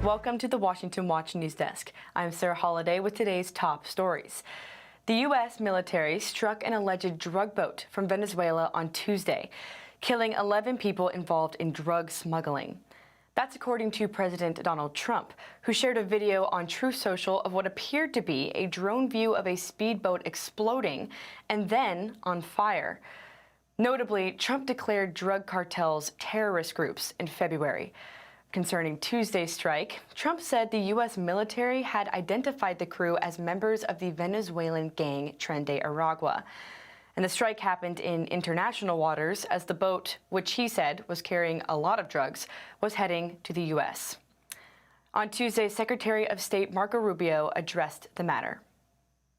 Welcome to the Washington Watch News Desk. I'm Sarah Holliday with today's top stories. The U.S. military struck an alleged drug boat from Venezuela on Tuesday, killing 11 people involved in drug smuggling. That's according to President Donald Trump, who shared a video on Truth Social of what appeared to be a drone view of a speedboat exploding and then on fire. Notably, Trump declared drug cartels terrorist groups in February. Concerning Tuesday's strike, Trump said the U.S. military had identified the crew as members of the Venezuelan gang Tren de Aragua. And the strike happened in international waters as the boat, which he said was carrying a lot of drugs, was heading to the U.S. On Tuesday, Secretary of State Marco Rubio addressed the matter.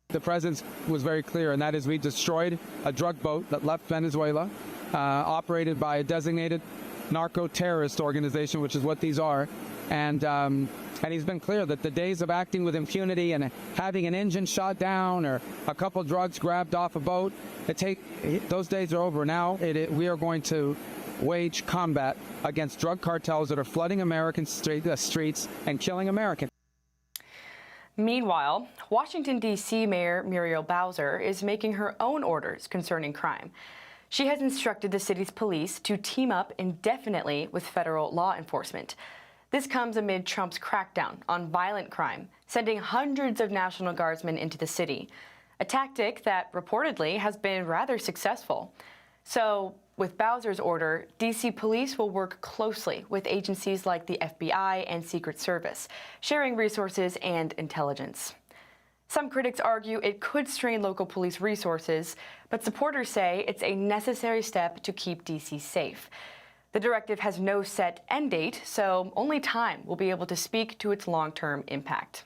The president was very clear, and that is we destroyed a drug boat that left Venezuela, operated by a designated narco-terrorist organization, which is what these are. And he's been clear that the days of acting with impunity and having an engine shot down or a couple drugs grabbed off a boat, those days are over. Now we are going to wage combat against drug cartels that are flooding American streets and killing Americans. Meanwhile, Washington, D.C. Mayor Muriel Bowser is making her own orders concerning crime. She has instructed the city's police to team up indefinitely with federal law enforcement. This comes amid Trump's crackdown on violent crime, sending hundreds of National Guardsmen into the city, a tactic that reportedly has been rather successful. So, with Bowser's order, D.C. police will work closely with agencies like the FBI and Secret Service, sharing resources and intelligence. Some critics argue it could strain local police resources, but supporters say it's a necessary step to keep D.C. safe. The directive has no set end date, so only time will be able to speak to its long-term impact.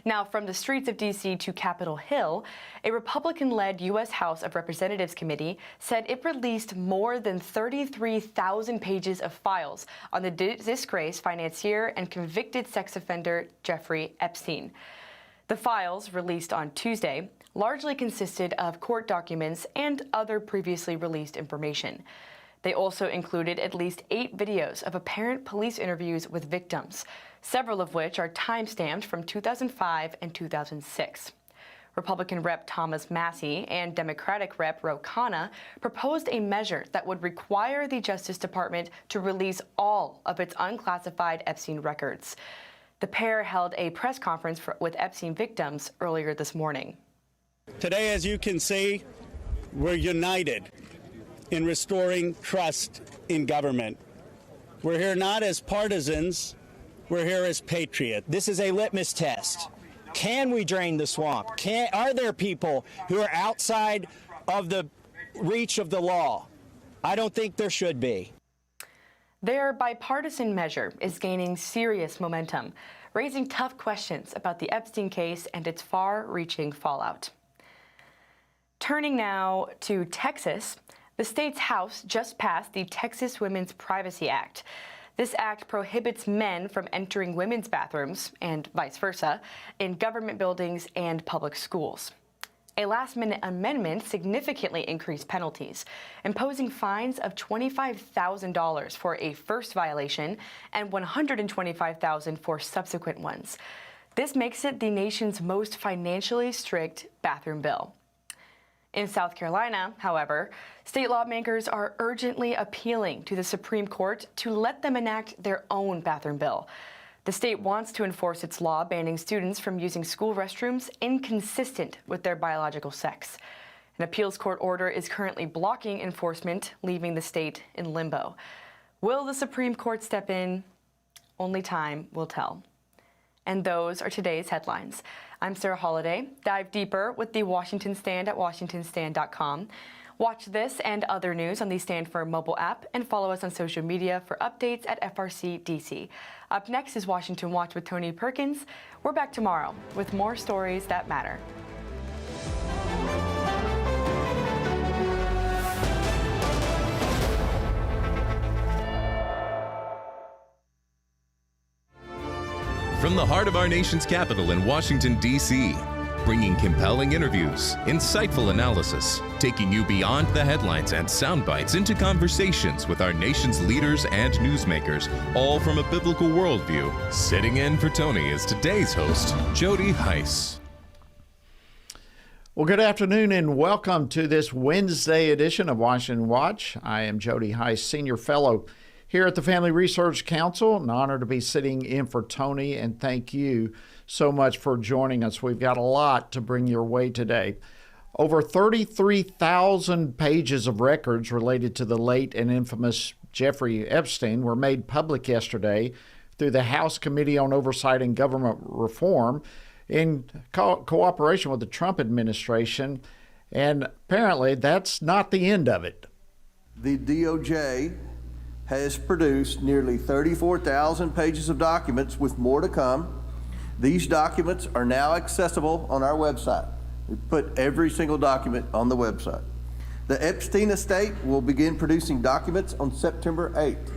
Now, from the streets of D.C. to Capitol Hill, a Republican-led U.S. House of Representatives committee said it released more than 33,000 pages of files on the disgraced financier and convicted sex offender Jeffrey Epstein. The files, released on Tuesday, largely consisted of court documents and other previously released information. They also included at least 8 videos of apparent police interviews with victims, several of which are time-stamped from 2005 and 2006. Republican Rep. Thomas Massie and Democratic Rep. Ro Khanna proposed a measure that would require the Justice Department to release all of its unclassified Epstein records. The pair held a press conference with Epstein victims earlier this morning. Today, as you can see, we're united in restoring trust in government. We're here not as partisans, we're here as patriots. This is a litmus test. Can we drain the swamp? Are there people who are outside of the reach of the law? I don't think there should be. Their bipartisan measure is gaining serious momentum, raising tough questions about the Epstein case and its far-reaching fallout. Turning now to Texas, the state's House just passed the Texas Women's Privacy Act. This act prohibits men from entering women's bathrooms, and vice versa, in government buildings and public schools. A last-minute amendment significantly increased penalties, imposing fines of $25,000 for a first violation and $125,000 for subsequent ones. This makes it the nation's most financially strict bathroom bill. In South Carolina, however, state lawmakers are urgently appealing to the Supreme Court to let them enact their own bathroom bill. The state wants to enforce its law banning students from using school restrooms inconsistent with their biological sex. An appeals court order is currently blocking enforcement, leaving the state in limbo. Will the Supreme Court step in? Only time will tell. And those are today's headlines. I'm Sarah Holliday. Dive deeper with the Washington Stand at WashingtonStand.com. Watch this and other news on the Stand Firm mobile app and follow us on social media for updates at FRC DC. Up next is Washington Watch with Tony Perkins. We're back tomorrow with more stories that matter. From the heart of our nation's capital in Washington, D.C., bringing compelling interviews, insightful analysis, taking you beyond the headlines and sound bites into conversations with our nation's leaders and newsmakers, all from a biblical worldview. Sitting in for Tony is today's host, Jody Heiss. Well, good afternoon and welcome to this Wednesday edition of Washington Watch. I am Jody Heiss, Senior Fellow here at the Family Research Council. An honor to be sitting in for Tony, and thank you so much for joining us. We've got a lot to bring your way today. Over 33,000 pages of records related to the late and infamous Jeffrey Epstein were made public yesterday through the House Committee on Oversight and Government Reform in cooperation with the Trump administration, and apparently that's not the end of it. The DOJ has produced nearly 34,000 pages of documents with more to come. These documents are now accessible on our website. We put every single document on the website. The Epstein estate will begin producing documents on September 8th.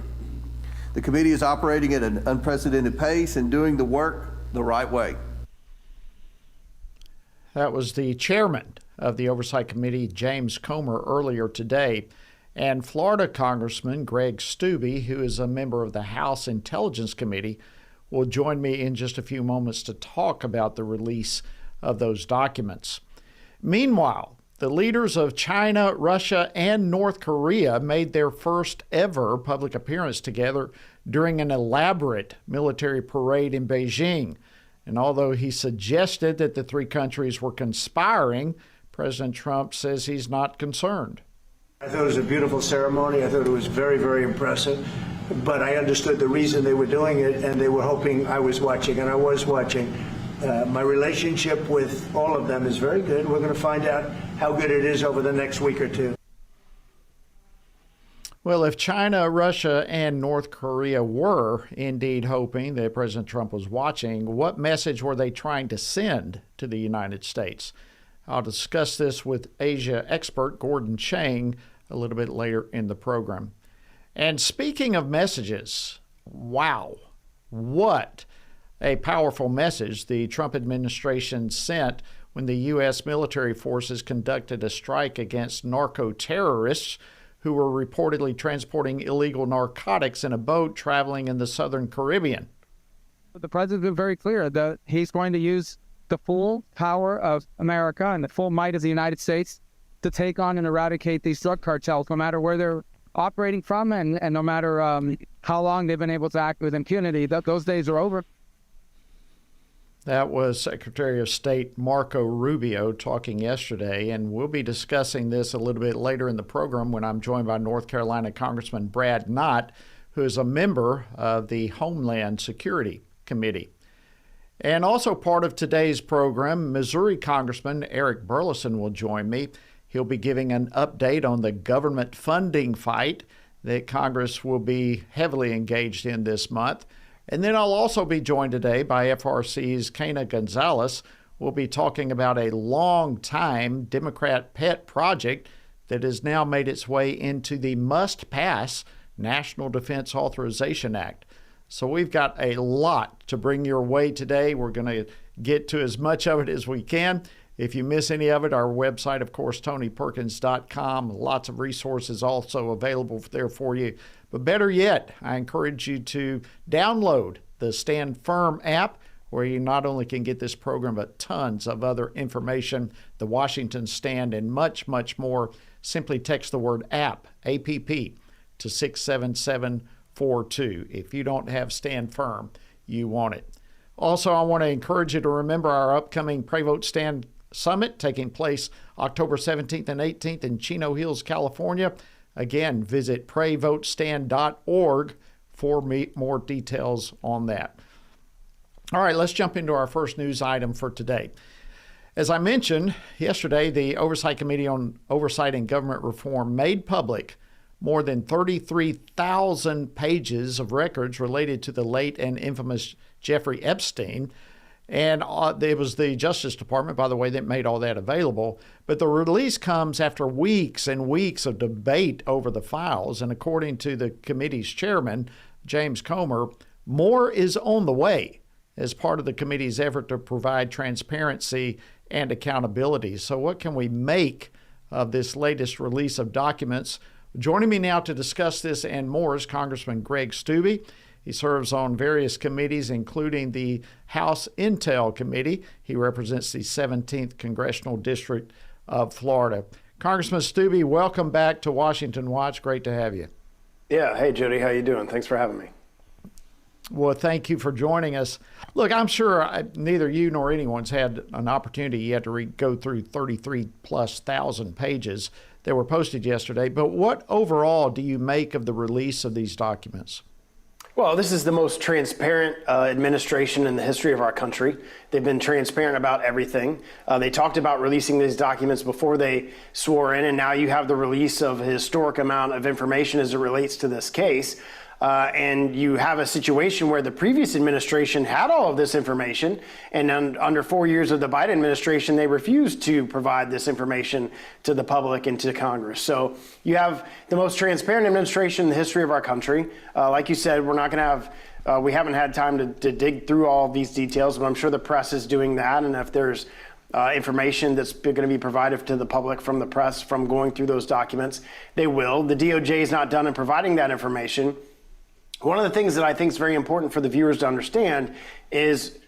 The committee is operating at an unprecedented pace and doing the work the right way. That was the chairman of the Oversight Committee, James Comer, earlier today. And Florida Congressman Greg Steube, who is a member of the House Intelligence Committee, will join me in just a few moments to talk about the release of those documents. Meanwhile, the leaders of China, Russia, and North Korea made their first ever public appearance together during an elaborate military parade in Beijing. And although he suggested that the three countries were conspiring, President Trump says he's not concerned. I thought it was a beautiful ceremony. I thought it was very, very impressive. But I understood the reason they were doing it, and they were hoping I was watching, and I was watching. My relationship with all of them is very good. We're going to find out how good it is over the next week or two. Well, if China, Russia, and North Korea were indeed hoping that President Trump was watching, what message were they trying to send to the United States? I'll discuss this with Asia expert Gordon Chang a little bit later in the program. And speaking of messages, wow, what a powerful message the Trump administration sent when the U.S. military forces conducted a strike against narco-terrorists who were reportedly transporting illegal narcotics in a boat traveling in the southern Caribbean. The president's been very clear that he's going to use the full power of America and the full might of the United States to take on and eradicate these drug cartels, no matter where they're operating from and no matter how long they've been able to act with impunity. Those days are over. That was Secretary of State Marco Rubio talking yesterday, and we'll be discussing this a little bit later in the program when I'm joined by North Carolina Congressman Brad Knott, who is a member of the Homeland Security Committee. And also part of today's program, Missouri Congressman Eric Burleson will join me. He'll be giving an update on the government funding fight that Congress will be heavily engaged in this month. And then I'll also be joined today by FRC's Kana Gonzalez. We'll be talking about a long-time Democrat pet project that has now made its way into the must-pass National Defense Authorization Act. So we've got a lot to bring your way today. We're going to get to as much of it as we can. If you miss any of it, our website, of course, TonyPerkins.com. Lots of resources also available there for you. But better yet, I encourage you to download the Stand Firm app, where you not only can get this program, but tons of other information, the Washington Stand, and much, much more. Simply text the word app, APP, to 67742. If you don't have Stand Firm, you want it. Also, I want to encourage you to remember our upcoming Pray Vote Stand Summit taking place October 17th and 18th in Chino Hills, California. Again, visit prayvotestand.org for more details on that. All right, let's jump into our first news item for today. As I mentioned yesterday, the Oversight Committee on Oversight and Government Reform made public more than 33,000 pages of records related to the late and infamous Jeffrey Epstein. And it was the Justice Department, by the way, that made all that available. But the release comes after weeks and weeks of debate over the files. And according to the committee's chairman, James Comer, more is on the way as part of the committee's effort to provide transparency and accountability. So what can we make of this latest release of documents? Joining me now to discuss this and more is Congressman Greg Steube. He serves on various committees, including the House Intel Committee. He represents the 17th Congressional District of Florida. Congressman Steube, welcome back to Washington Watch. Great to have you. Yeah. Hey, Jody. How you doing? Thanks for having me. Well, thank you for joining us. Look, I'm sure neither you nor anyone's had an opportunity yet to go through 33,000+ pages that were posted yesterday. But what overall do you make of the release of these documents? Well, this is the most transparent administration in the history of our country. They've been transparent about everything. They talked about releasing these documents before they swore in, and now you have the release of a historic amount of information as it relates to this case. And you have a situation where the previous administration had all of this information, and under 4 years of the Biden administration, they refused to provide this information to the public and to Congress. So you have the most transparent administration in the history of our country. Like you said, we're not going to have, we haven't had time to dig through all of these details, but I'm sure the press is doing that. And if there's information that's going to be provided to the public from the press from going through those documents, they will. The DOJ is not done in providing that information. One of the things that I think is very important for the viewers to understand is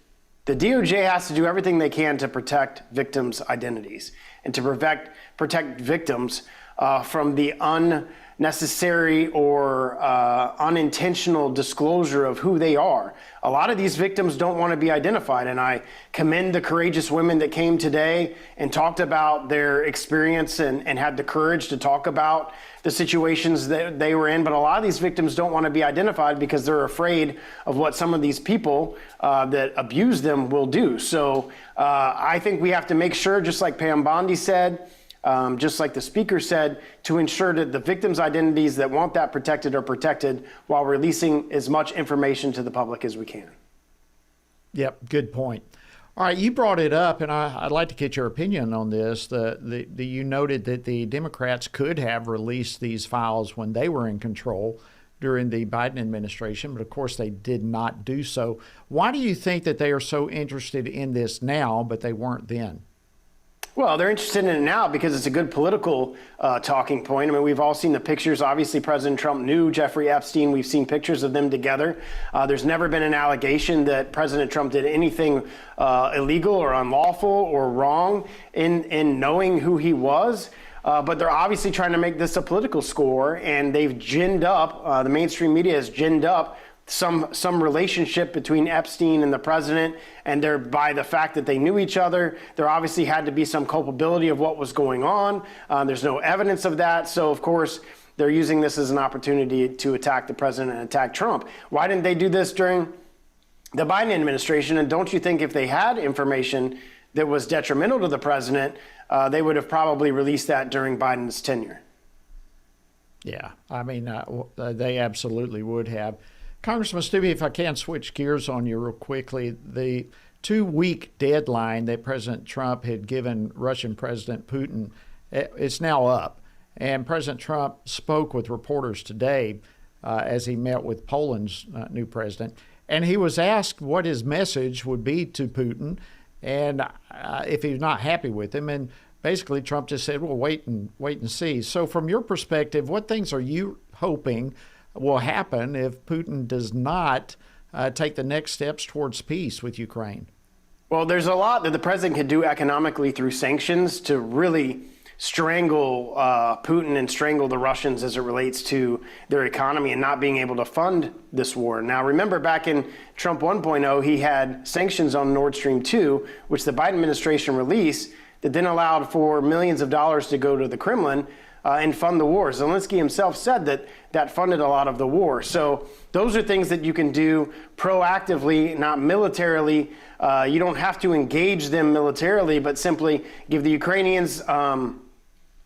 the DOJ has to do everything they can to protect victims' identities and to protect victims from the unnecessary or unintentional disclosure of who they are. A lot of these victims don't want to be identified, and I commend the courageous women that came today and talked about their experience and had the courage to talk about the situations that they were in. But a lot of these victims don't want to be identified because they're afraid of what some of these people that abuse them will do. So I think we have to make sure, just like Pam Bondi said, just like the speaker said, to ensure that the victims' identities that want that protected are protected while releasing as much information to the public as we can. Yep, good point. All right, you brought it up, and I'd like to get your opinion on this. You noted that the Democrats could have released these files when they were in control during the Biden administration, but of course they did not do so. Why do you think that they are so interested in this now, but they weren't then? Well, they're interested in it now because it's a good political talking point. I mean, we've all seen the pictures. Obviously, President Trump knew Jeffrey Epstein. We've seen pictures of them together. There's never been an allegation that President Trump did anything illegal or unlawful or wrong in knowing who he was. But they're obviously trying to make this a political score, and they've ginned up, the mainstream media has ginned up some relationship between Epstein and the president, and by the fact that they knew each other, there obviously had to be some culpability of what was going on. There's no evidence of that. So, of course, they're using this as an opportunity to attack the president and attack Trump. Why didn't they do this during the Biden administration? And don't you think if they had information that was detrimental to the president, they would have probably released that during Biden's tenure? Yeah, I mean, they absolutely would have. Congressman Steube, if I can switch gears on you real quickly, the 2-week deadline that President Trump had given Russian President Putin, it's now up. And President Trump spoke with reporters today as he met with Poland's new president. And he was asked what his message would be to Putin and if he's not happy with him. And basically Trump just said, well, wait and see. So from your perspective, what things are you hoping will happen if Putin does not take the next steps towards peace with Ukraine? Well, there's a lot that the president could do economically through sanctions to really strangle Putin and strangle the Russians as it relates to their economy and not being able to fund this war. Now, remember back in Trump 1.0, he had sanctions on Nord Stream 2, which the Biden administration released, that then allowed for millions of dollars to go to the Kremlin and fund the war. Zelensky himself said that funded a lot of the war. So those are things that you can do proactively, not militarily. You don't have to engage them militarily, but simply give the Ukrainians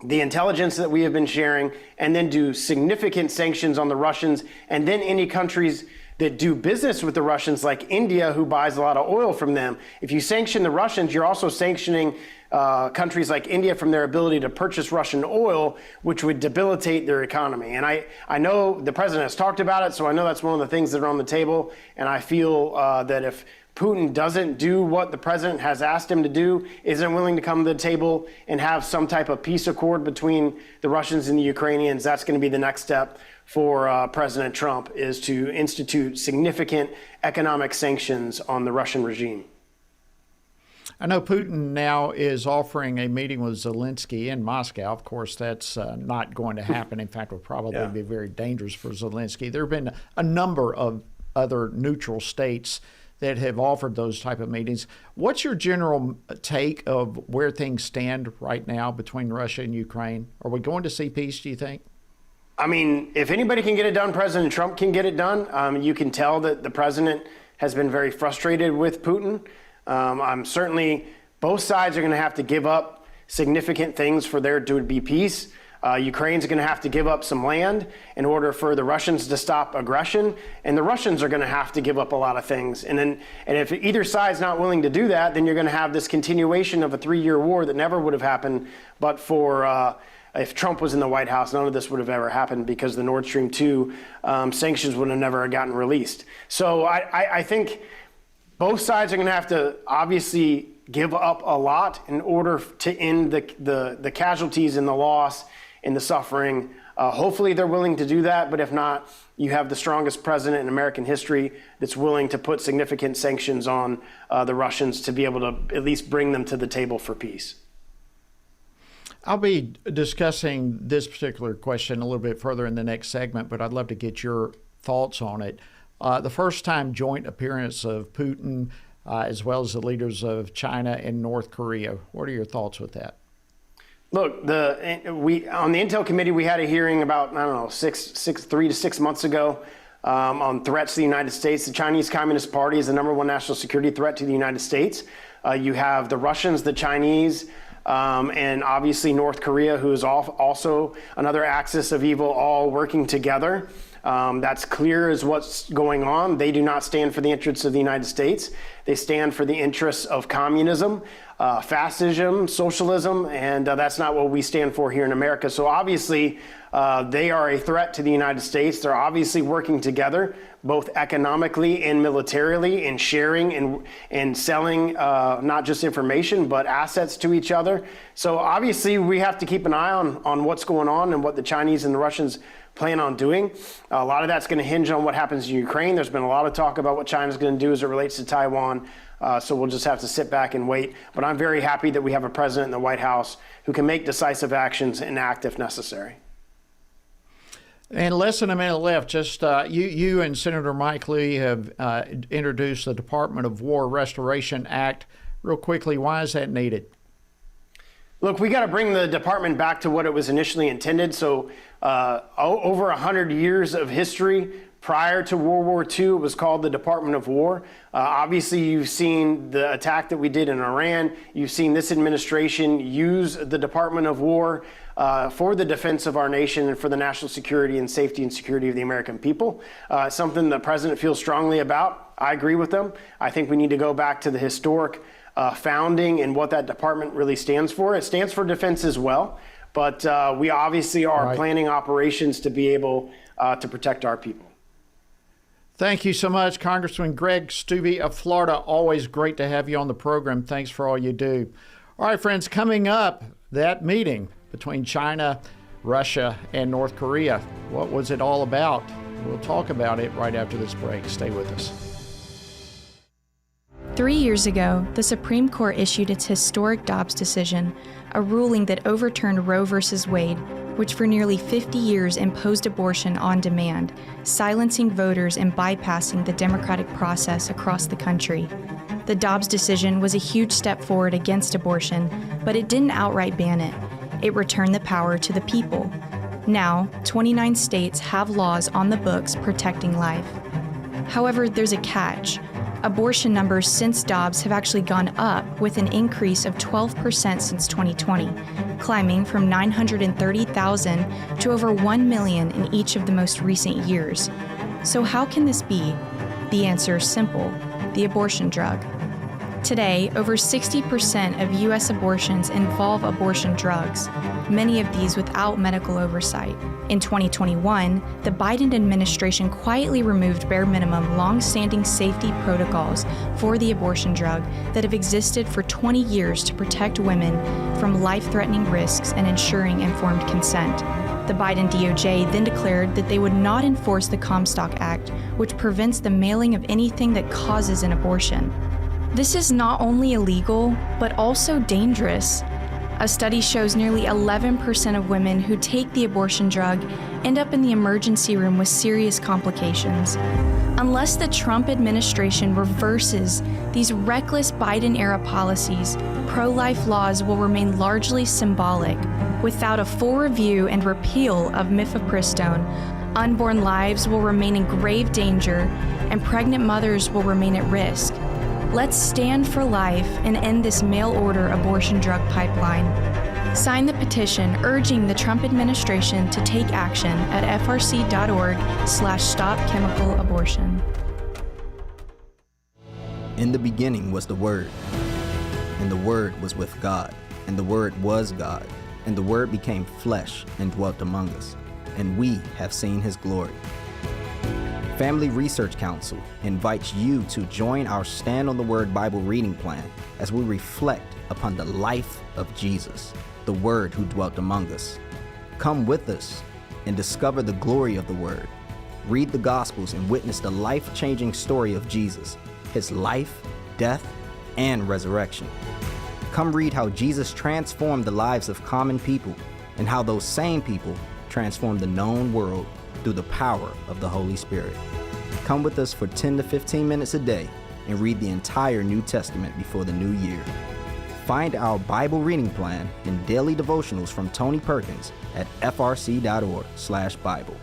the intelligence that we have been sharing, and then do significant sanctions on the Russians, and then any countries that do business with the Russians, like India, who buys a lot of oil from them. If you sanction the Russians, you're also sanctioning countries like India from their ability to purchase Russian oil, which would debilitate their economy. And I know the president has talked about it, so I know that's one of the things that are on the table. And I feel that if Putin doesn't do what the president has asked him to do, isn't willing to come to the table and have some type of peace accord between the Russians and the Ukrainians, that's going to be the next step for President Trump, is to institute significant economic sanctions on the Russian regime. I know Putin now is offering a meeting with Zelensky in Moscow. Of course, that's not going to happen. In fact, it would probably be very dangerous for Zelensky. There have been a number of other neutral states that have offered those type of meetings. What's your general take of where things stand right now between Russia and Ukraine? Are we going to see peace, do you think? I mean, if anybody can get it done, President Trump can get it done. You can tell that the president has been very frustrated with Putin. I'm certainly, both sides are going to have to give up significant things for there to be peace. Ukraine's going to have to give up some land in order for the Russians to stop aggression, and the Russians are going to have to give up a lot of things. And if either side's not willing to do that, then you're going to have this continuation of a 3-year war that never would have happened. But for if Trump was in the White House, none of this would have ever happened, because the Nord Stream 2 sanctions would have never gotten released. So I think both sides are going to have to obviously give up a lot in order to end the casualties and the loss and the suffering. Hopefully they're willing to do that, but if not, you have the strongest president in American history that's willing to put significant sanctions on the Russians to be able to at least bring them to the table for peace. I'll be discussing this particular question a little bit further in the next segment, but I'd love to get your thoughts on it. The first time joint appearance of Putin, as well as the leaders of China and North Korea. What are your thoughts with that? Look, on the Intel Committee, we had a hearing about, 3 to 6 months ago on threats to the United States. The Chinese Communist Party is the #1 national security threat to the United States. You have the Russians, the Chinese, and obviously North Korea, who is also another axis of evil, all working together. That's clear as what's going on. They do not stand for the interests of the United States. They stand for the interests of communism, fascism, socialism, and that's not what we stand for here in America. So obviously, they are a threat to the United States. They're obviously working together, both economically and militarily, and sharing and selling not just information, but assets to each other. So obviously, we have to keep an eye on what's going on and what the Chinese and the Russians plan on doing. A lot of that's going to hinge on what happens in Ukraine. There's been a lot of talk about what China's going to do as it relates to Taiwan. So we'll just have to sit back and wait. But I'm very happy that we have a president in the White House who can make decisive actions and act if necessary. And less than a minute left. Just you and Senator Mike Lee have introduced the Department of War Restoration Act. Real quickly, why is that needed? Look, we got to bring the department back to what it was initially intended. So over 100 years of history prior to World War II, it was called the Department of War. Obviously, you've seen the attack that we did in Iran. You've seen this administration use the Department of War for the defense of our nation and for the national security and safety and security of the American people. Something the president feels strongly about. I agree with them. I think we need to go back to the historic founding and what that department really stands for. It stands for defense as well, but we obviously are planning operations to be able to protect our people. Thank you so much, Congressman Greg Steube of Florida. Always great to have you on the program. Thanks for all you do. All right, friends, coming up, that meeting between China, Russia, and North Korea. What was it all about? We'll talk about it right after this break. Stay with us. 3 years ago, the Supreme Court issued its historic Dobbs decision, a ruling that overturned Roe v. Wade, which for nearly 50 years imposed abortion on demand, silencing voters and bypassing the democratic process across the country. The Dobbs decision was a huge step forward against abortion, but it didn't outright ban it. It returned the power to the people. Now, 29 states have laws on the books protecting life. However, there's a catch. Abortion numbers since Dobbs have actually gone up, with an increase of 12% since 2020, climbing from 930,000 to over 1 million in each of the most recent years. So how can this be? The answer is simple: the abortion drug. Today, over 60% of U.S. abortions involve abortion drugs, many of these without medical oversight. In 2021, the Biden administration quietly removed bare minimum long-standing safety protocols for the abortion drug that have existed for 20 years to protect women from life-threatening risks and ensuring informed consent. The Biden DOJ then declared that they would not enforce the Comstock Act, which prevents the mailing of anything that causes an abortion. This is not only illegal, but also dangerous. A study shows nearly 11% of women who take the abortion drug end up in the emergency room with serious complications. Unless the Trump administration reverses these reckless Biden-era policies, pro-life laws will remain largely symbolic. Without a full review and repeal of mifepristone, unborn lives will remain in grave danger and pregnant mothers will remain at risk. Let's stand for life and end this mail-order abortion drug pipeline. Sign the petition urging the Trump administration to take action at frc.org/stopchemicalabortion. In the beginning was the Word, and the Word was with God, and the Word was God, and the Word became flesh and dwelt among us, and we have seen His glory. Family Research Council invites you to join our Stand on the Word Bible reading plan as we reflect upon the life of Jesus, the Word who dwelt among us. Come with us and discover the glory of the Word. Read the Gospels and witness the life-changing story of Jesus, His life, death, and resurrection. Come read how Jesus transformed the lives of common people and how those same people transformed the known world through the power of the Holy Spirit. Come with us for 10 to 15 minutes a day and read the entire New Testament before the new year. Find our Bible reading plan and daily devotionals from Tony Perkins at frc.org/Bible.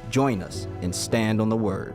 Join us and stand on the Word.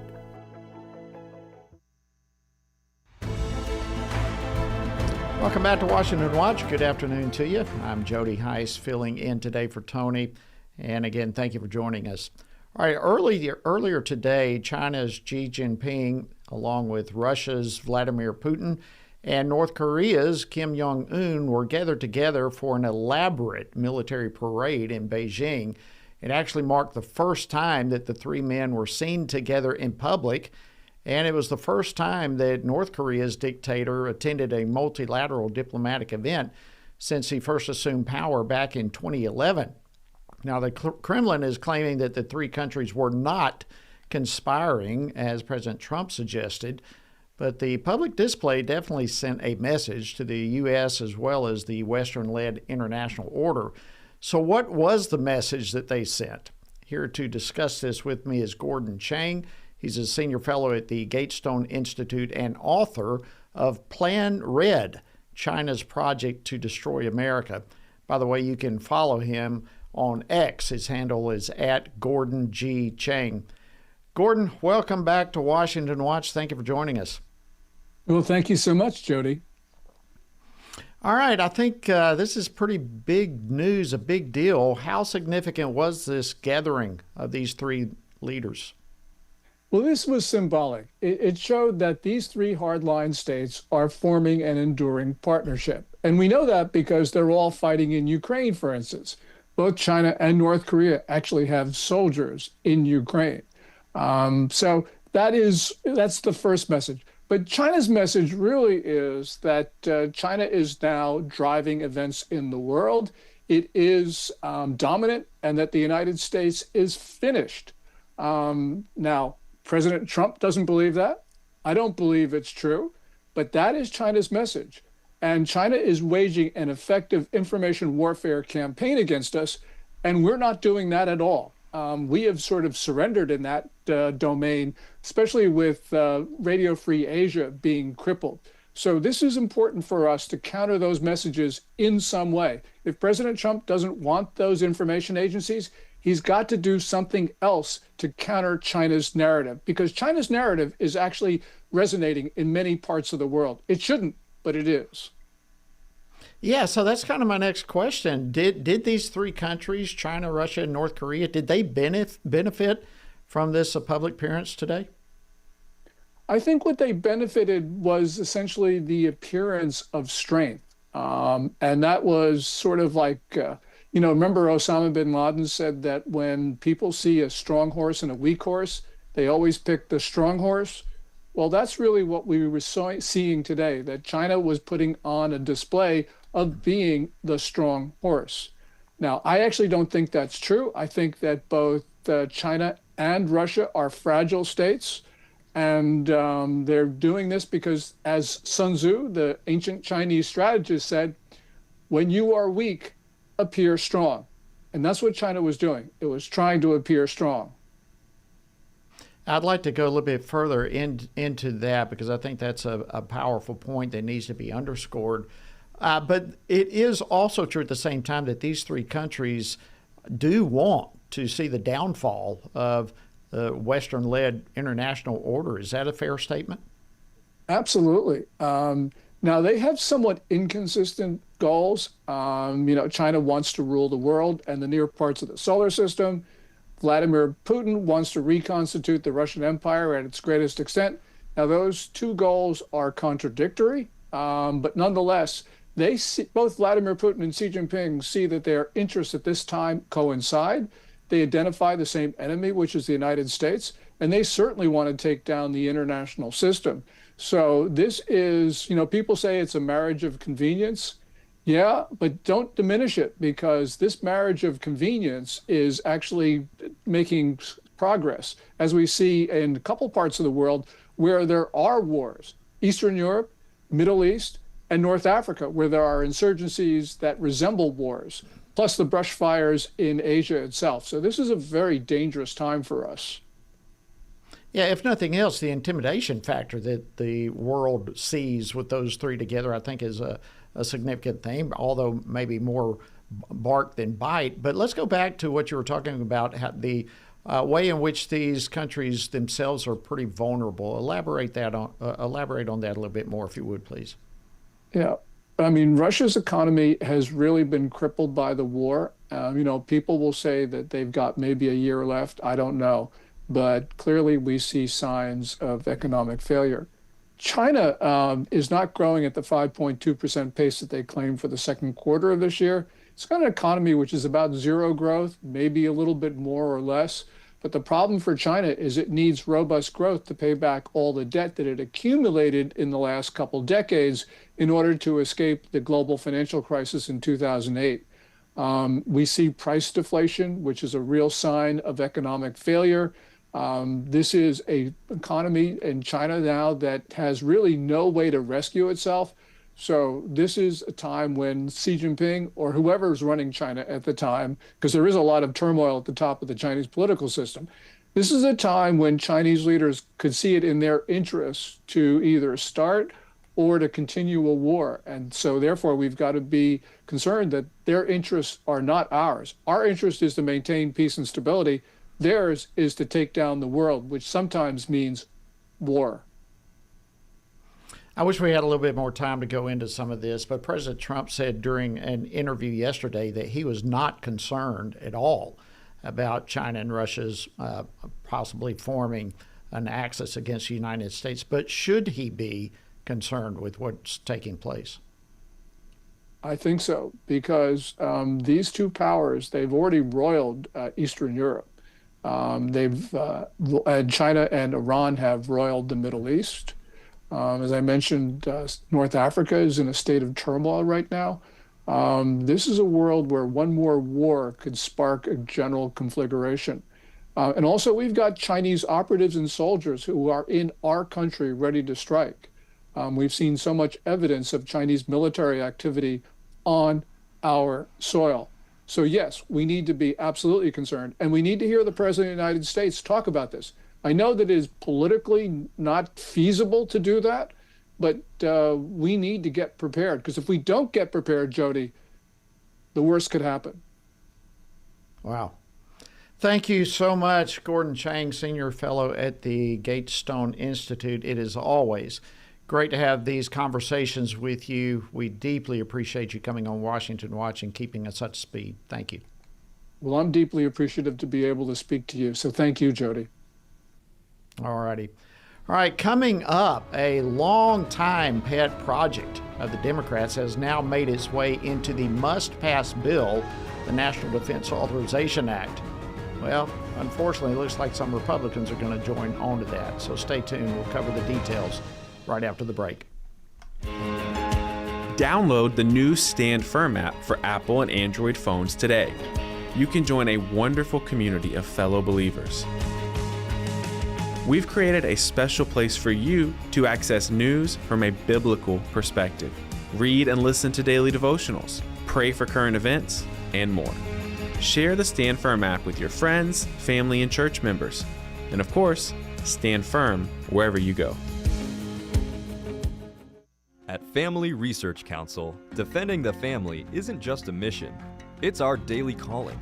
Welcome back to Washington Watch. Good afternoon to you. I'm Jody Heiss filling in today for Tony. And again, thank you for joining us. All right, earlier today, China's Xi Jinping, along with Russia's Vladimir Putin and North Korea's Kim Jong-un were gathered together for an elaborate military parade in Beijing. It actually marked the first time that the three men were seen together in public, and it was the first time that North Korea's dictator attended a multilateral diplomatic event since he first assumed power back in 2011. Now, the Kremlin is claiming that the three countries were not conspiring, as President Trump suggested, but the public display definitely sent a message to the U.S. as well as the Western-led international order. So what was the message that they sent? Here to discuss this with me is Gordon Chang. He's a senior fellow at the Gatestone Institute and author of Plan Red, China's Project to Destroy America. By the way, you can follow him on X. His handle is at Gordon G. Chang. Gordon, welcome back to Washington Watch. Thank you for joining us. Well, thank you so much, Jody. All right, I think this is pretty big news, a big deal. How significant was this gathering of these three leaders? Well, this was symbolic. It showed that these three hardline states are forming an enduring partnership. And we know that because they're all fighting in Ukraine, for instance. Both China and North Korea actually have soldiers in Ukraine. So that's the first message. But China's message really is that China is now driving events in the world. It is dominant, and that the United States is finished. Now, President Trump doesn't believe that. I don't believe it's true, but that is China's message. And China is waging an effective information warfare campaign against us, and we're not doing that at all. We have sort of surrendered in that domain, especially with Radio Free Asia being crippled. So this is important for us to counter those messages in some way. If President Trump doesn't want those information agencies, he's got to do something else to counter China's narrative, because China's narrative is actually resonating in many parts of the world. It shouldn't, but it is. Yeah, so that's kind of my next question. Did these three countries, China, Russia, and North Korea, did they benefit from this public appearance today? I think what they benefited was essentially the appearance of strength. And that was sort of like, remember Osama bin Laden said that when people see a strong horse and a weak horse, they always pick the strong horse. Well, that's really what we were seeing today, that China was putting on a display of being the strong horse. Now, I actually don't think that's true. I think that both China and Russia are fragile states. And they're doing this because, as Sun Tzu, the ancient Chinese strategist, said, when you are weak, appear strong. And that's what China was doing. It was trying to appear strong. I'd like to go a little bit further into that because I think that's a powerful point that needs to be underscored. But it is also true at the same time that these three countries do want to see the downfall of the Western-led international order. Is that a fair statement? Absolutely. Now, they have somewhat inconsistent goals. China wants to rule the world and the near parts of the solar system. Vladimir Putin wants to reconstitute the Russian Empire at its greatest extent. Now, those two goals are contradictory, but nonetheless, they see, both Vladimir Putin and Xi Jinping see that their interests at this time coincide. They identify the same enemy, which is the United States, and they certainly want to take down the international system. So this is, people say it's a marriage of convenience. Yeah, but don't diminish it, because this marriage of convenience is actually making progress, as we see in a couple parts of the world where there are wars: Eastern Europe, Middle East, and North Africa, where there are insurgencies that resemble wars, plus the brush fires in Asia itself. So this is a very dangerous time for us. Yeah, if nothing else, the intimidation factor that the world sees with those three together, I think, is a significant thing, although maybe more bark than bite. But let's go back to what you were talking about, the way in which these countries themselves are pretty vulnerable. Elaborate on that a little bit more, if you would, please. Yeah. I mean, Russia's economy has really been crippled by the war. People will say that they've got maybe a year left. I don't know. But clearly we see signs of economic failure. China is not growing at the 5.2% pace that they claim for the second quarter of this year. It's got an economy which is about zero growth, maybe a little bit more or less. But the problem for China is it needs robust growth to pay back all the debt that it accumulated in the last couple decades in order to escape the global financial crisis in 2008. We see price deflation, which is a real sign of economic failure. This is an economy in China now that has really no way to rescue itself. So this is a time when Xi Jinping, or whoever's running China at the time, because there is a lot of turmoil at the top of the Chinese political system, this is a time when Chinese leaders could see it in their interests to either start or to continue a war. And so therefore, we've got to be concerned that their interests are not ours. Our interest is to maintain peace and stability. Theirs is to take down the world, which sometimes means war. I wish we had a little bit more time to go into some of this, but President Trump said during an interview yesterday that he was not concerned at all about China and Russia's possibly forming an axis against the United States. But should he be concerned with what's taking place? I think so, because these two powers, they've already roiled Eastern Europe. China and Iran have roiled the Middle East. As I mentioned, North Africa is in a state of turmoil right now. This is a world where one more war could spark a general conflagration. And also, we've got Chinese operatives and soldiers who are in our country ready to strike. We've seen so much evidence of Chinese military activity on our soil. So yes, we need to be absolutely concerned, and we need to hear the President of the United States talk about this. I know that it is politically not feasible to do that, but we need to get prepared, because if we don't get prepared, Jody, the worst could happen. Wow. Thank you so much, Gordon Chang, Senior Fellow at the Gatestone Institute. It is always great to have these conversations with you. We deeply appreciate you coming on Washington Watch and keeping us up to speed. Thank you. Well, I'm deeply appreciative to be able to speak to you, so thank you, Jody. All righty. All right, coming up, a long-time pet project of the Democrats has now made its way into the must-pass bill, the National Defense Authorization Act. Well, unfortunately, it looks like some Republicans are going to join on to that. So stay tuned. We'll cover the details right after the break. Download the new Stand Firm app for Apple and Android phones today. You can join a wonderful community of fellow believers. We've created a special place for you to access news from a biblical perspective. Read and listen to daily devotionals, pray for current events, and more. Share the Stand Firm app with your friends, family, and church members. And of course, stand firm wherever you go. At Family Research Council, defending the family isn't just a mission, it's our daily calling.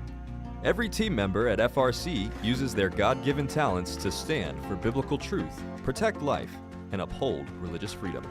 Every team member at FRC uses their God-given talents to stand for biblical truth, protect life, and uphold religious freedom.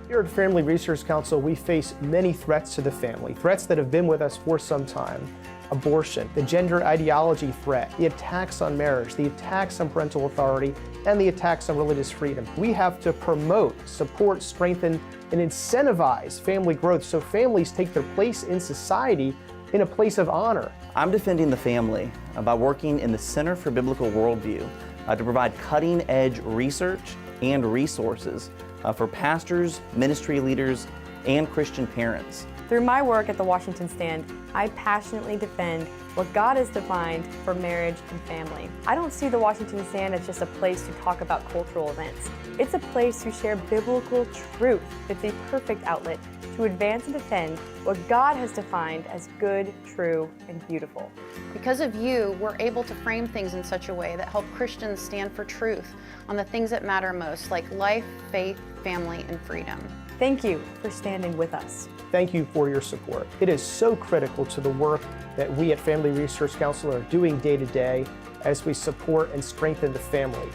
Here at Family Research Council, we face many threats to the family, threats that have been with us for some time. Abortion, the gender ideology threat, the attacks on marriage, the attacks on parental authority, and the attacks on religious freedom. We have to promote, support, strengthen, and incentivize family growth so families take their place in society in a place of honor. I'm defending the family by working in the Center for Biblical Worldview to provide cutting-edge research and resources for pastors, ministry leaders, and Christian parents. Through my work at the Washington Stand, I passionately defend what God has defined for marriage and family. I don't see the Washington Stand as just a place to talk about cultural events. It's a place to share biblical truth. It's a perfect outlet to advance and defend what God has defined as good, true, and beautiful. Because of you, we're able to frame things in such a way that help Christians stand for truth on the things that matter most, like life, faith, family, and freedom. Thank you for standing with us. Thank you for your support. It is so critical to the work that we at Family Research Council are doing day to day as we support and strengthen the family.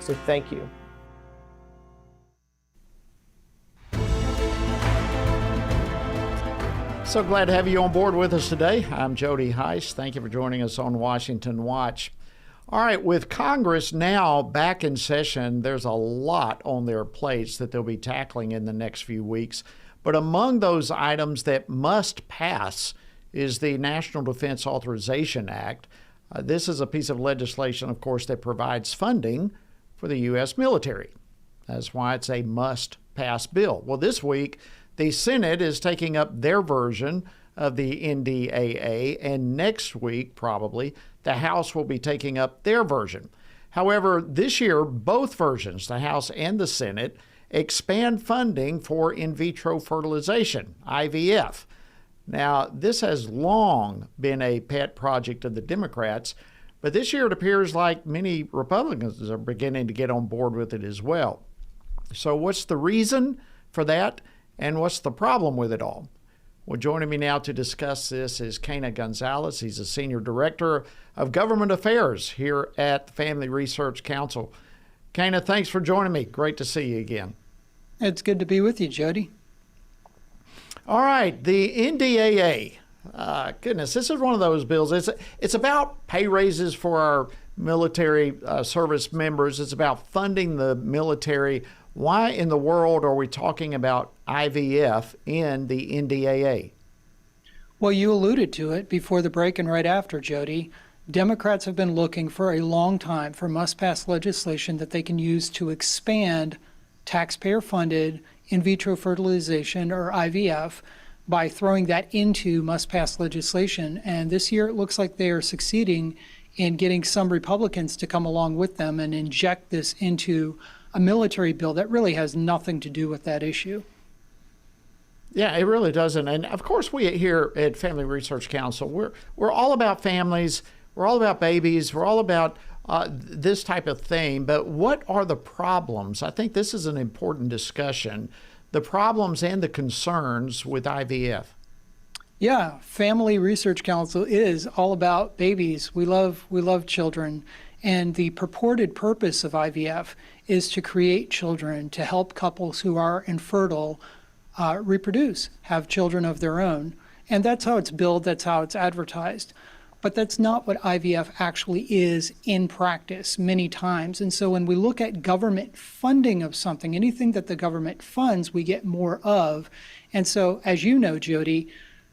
So thank you. So glad to have you on board with us today. I'm Jody Heiss. Thank you for joining us on Washington Watch. All right, with Congress now back in session, there's a lot on their plates that they'll be tackling in the next few weeks. But among those items that must pass is the National Defense Authorization Act. This is a piece of legislation, of course, that provides funding for the U.S. military. That's why it's a must-pass bill. Well, this week, the Senate is taking up their version of the NDAA, and next week, probably, the House will be taking up their version. However, this year, both versions, the House and the Senate, expand funding for in vitro fertilization, IVF. Now, this has long been a pet project of the Democrats, but this year it appears like many Republicans are beginning to get on board with it as well. So what's the reason for that, and what's the problem with it all? Well, joining me now to discuss this is Kana Gonzalez. He's a Senior Director of Government Affairs here at the Family Research Council. Kana, thanks for joining me. Great to see you again. It's good to be with you, Jody. All right, the NDAA. Goodness, this is one of those bills. It's about pay raises for our military service members. It's about funding the military. Why in the world are we talking about IVF in the NDAA? Well, you alluded to it before the break and right after, Jody. Democrats have been looking for a long time for must-pass legislation that they can use to expand taxpayer-funded in vitro fertilization, or IVF, by throwing that into must-pass legislation. And this year it looks like they are succeeding in getting some Republicans to come along with them and inject this into a military bill that really has nothing to do with that issue. Yeah, it really doesn't. And of course, we here at Family Research Council, we're all about families. We're all about babies. We're all about this type of thing. But what are the problems? I think this is an important discussion. The problems and the concerns with IVF. Yeah, Family Research Council is all about babies. We love children. And the purported purpose of IVF is to create children, to help couples who are infertile reproduce, have children of their own. And that's how it's billed, that's how it's advertised. But that's not what IVF actually is in practice many times. And so when we look at government funding of something, anything that the government funds, we get more of. And so, as you know, Jody,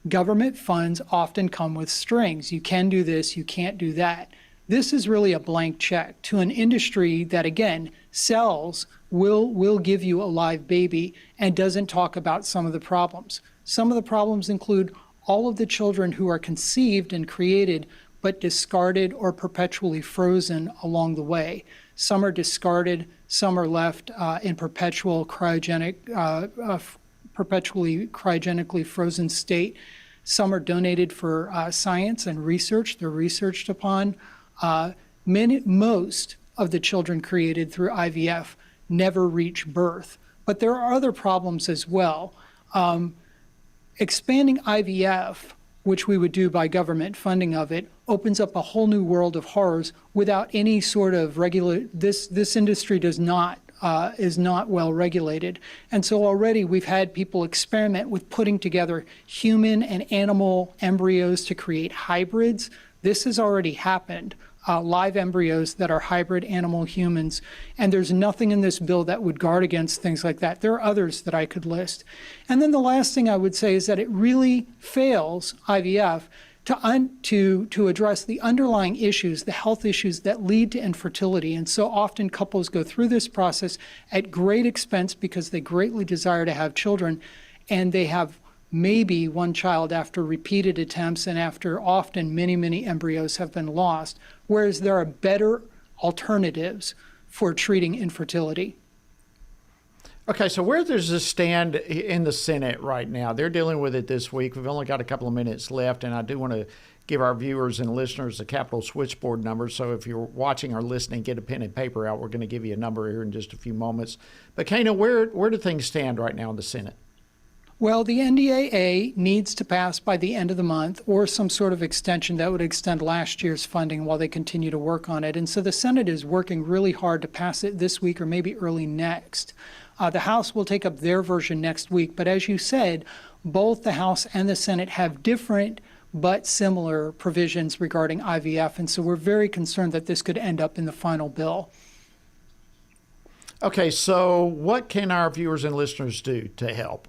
government funds often come with strings. You can do this, you can't do that. This is really a blank check to an industry that, again, sells, will give you a live baby, and doesn't talk about some of the problems. Some of the problems include all of the children who are conceived and created but discarded or perpetually frozen along the way. Some are discarded, some are left in perpetually cryogenically frozen state. Some are donated for science and research. They're researched upon. Most of the children created through IVF never reach birth. But there are other problems as well. Expanding IVF, which we would do by government funding of it, opens up a whole new world of horrors without any sort of this industry is not well regulated. And so already we've had people experiment with putting together human and animal embryos to create hybrids. This has already happened. Live embryos that are hybrid animal humans, and there's nothing in this bill that would guard against things like that. There are others that I could list. And then the last thing I would say is that it really fails IVF to address the underlying issues, the health issues that lead to infertility. And so often couples go through this process at great expense because they greatly desire to have children, and they have maybe one child after repeated attempts and after often many, many embryos have been lost, whereas there are better alternatives for treating infertility. Okay, so where does this stand in the Senate right now? They're dealing with it this week. We've only got a couple of minutes left, and I do want to give our viewers and listeners the Capitol switchboard number. So if you're watching or listening, get a pen and paper out. We're going to give you a number here in just a few moments. But Kana, where do things stand right now in the Senate? Well, the NDAA needs to pass by the end of the month, or some sort of extension that would extend last year's funding while they continue to work on it. And so the Senate is working really hard to pass it this week or maybe early next. The House will take up their version next week. But as you said, both the House and the Senate have different but similar provisions regarding IVF. And so we're very concerned that this could end up in the final bill. Okay, so what can our viewers and listeners do to help?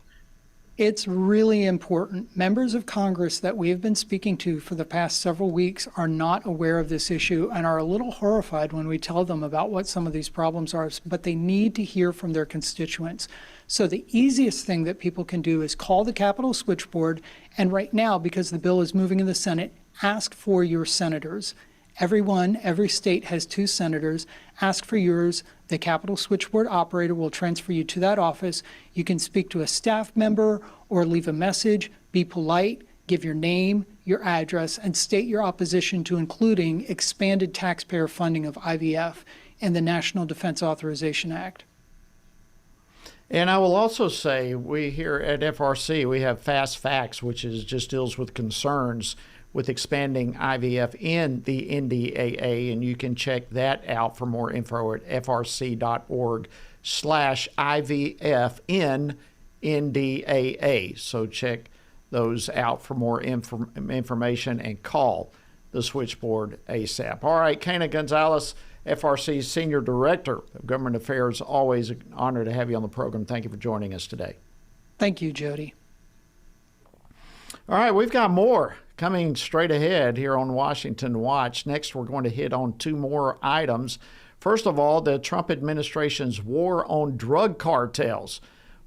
It's really important. Members of Congress that we have been speaking to for the past several weeks are not aware of this issue and are a little horrified when we tell them about what some of these problems are, but they need to hear from their constituents. So the easiest thing that people can do is call the Capitol switchboard, and right now, because the bill is moving in the Senate, ask for your senators. Every state has 2 senators. Ask for yours. The Capitol switchboard operator will transfer you to that office. You can speak to a staff member or leave a message. Be polite, give your name, your address, and state your opposition to including expanded taxpayer funding of IVF in the National Defense Authorization Act. And I will also say, we here at FRC, we have Fast Facts, which just deals with concerns with expanding IVF in the NDAA, and you can check that out for more info at frc.org/IVF in NDAA. So check those out for more information and call the switchboard ASAP. All right, Kana Gonzalez, FRC's Senior Director of Government Affairs, always an honor to have you on the program. Thank you for joining us today. Thank you, Jody. All right, we've got more coming straight ahead here on Washington Watch. Next, we're going to hit on 2 more items. First of all, the Trump administration's war on drug cartels.